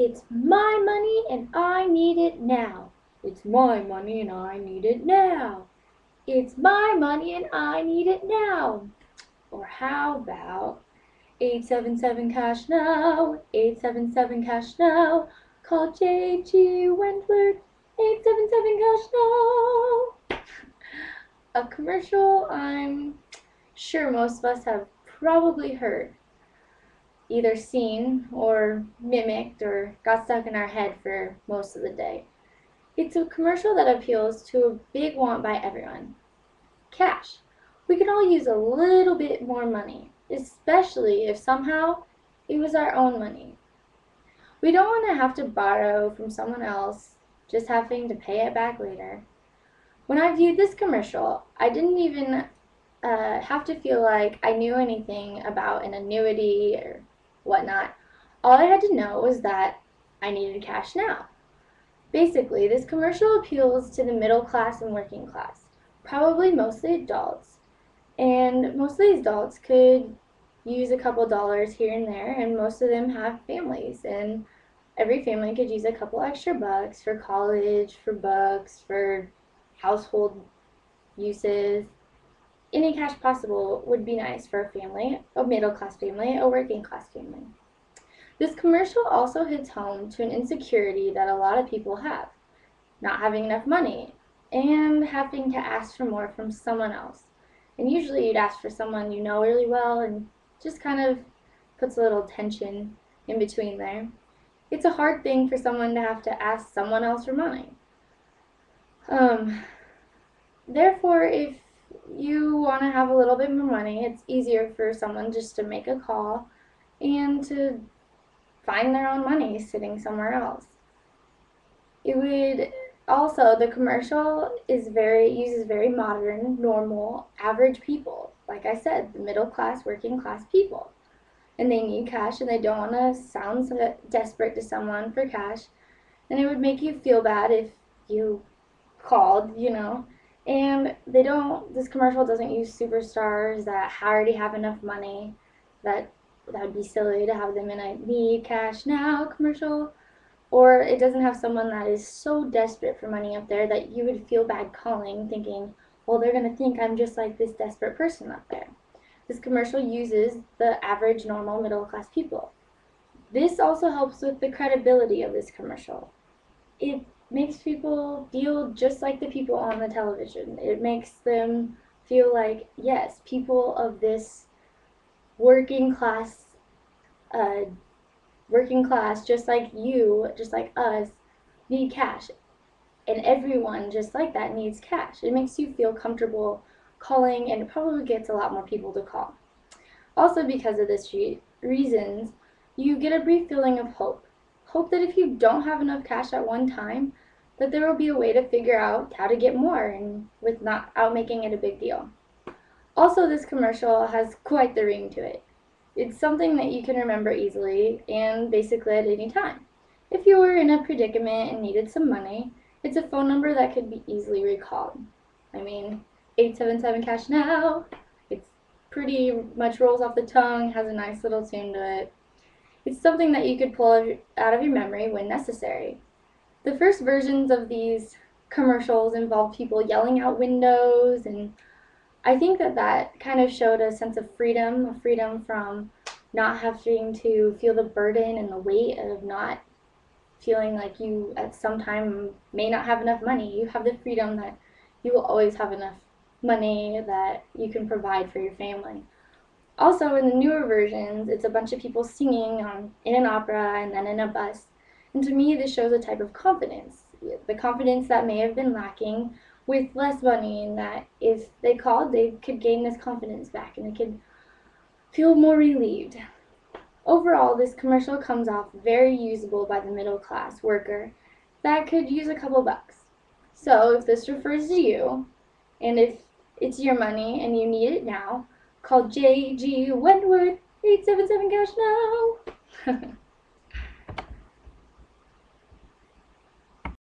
It's my money and I need it now. It's my money and I need it now. It's my money and I need it now. Or how about 877 cash now, 877 cash now. Call J.G. Wentworth, 877 cash now. A commercial I'm sure most of us have probably heard, either seen or mimicked or got stuck in our head for most of the day. It's a commercial that appeals to a big want by everyone: cash. We could all use a little bit more money, especially if somehow it was our own money. We don't want to have to borrow from someone else, just having to pay it back later. When I viewed this commercial, I didn't even have to feel like I knew anything about an annuity or whatnot. All I had to know was that I needed cash now. Basically, this commercial appeals to the middle class and working class, probably mostly adults. And most of these adults could use a couple dollars here and there, and most of them have families, and every family could use a couple extra bucks for college, for books, for household uses. Any cash possible would be nice for a family, a middle class family, a working class family. This commercial also hits home to an insecurity that a lot of people have: not having enough money and having to ask for more from someone else. And usually you'd ask for someone you know really well, and just kind of puts a little tension in between there. It's a hard thing for someone to have to ask someone else for money. Therefore, if you want to have a little bit more money, it's easier for someone just to make a call and to find their own money sitting somewhere else. It would also, the commercial uses very modern, normal, average people. Like I said, the middle class, working class people. And they need cash, and they don't want to sound so desperate to someone for cash. And it would make you feel bad if you called. And this commercial doesn't use superstars that already have enough money. That would be silly to have them in a need cash now commercial. Or it doesn't have someone that is so desperate for money up there that you would feel bad calling, thinking, well, they're going to think I'm just like this desperate person up there. This commercial uses the average, normal, middle-class people. This also helps with the credibility of this commercial. It makes people feel just like the people on the television. It makes them feel like, yes, people of this working class, just like you, just like us, need cash. And everyone just like that needs cash. It makes you feel comfortable calling, and it probably gets a lot more people to call. Also, because of this reasons, you get a brief feeling of hope. Hope that if you don't have enough cash at one time, that there will be a way to figure out how to get more, and without making it a big deal. Also, this commercial has quite the ring to it. It's something that you can remember easily and basically at any time. If you were in a predicament and needed some money, it's a phone number that could be easily recalled. 877 cash now. It's pretty much rolls off the tongue, has a nice little tune to it. It's something that you could pull out of your memory when necessary. The first versions of these commercials involved people yelling out windows, and I think that kind of showed a sense of freedom, a freedom from not having to feel the burden and the weight of not feeling like you at some time may not have enough money. You have the freedom that you will always have enough money that you can provide for your family. Also, in the newer versions, it's a bunch of people singing in an opera and then in a bus. And to me, this shows a type of confidence. The confidence that may have been lacking with less money, and that if they called, they could gain this confidence back and they could feel more relieved. Overall, this commercial comes off very usable by the middle class worker that could use a couple bucks. So if this refers to you, and if it's your money and you need it now, call J.G. Wentworth, 877 cash now.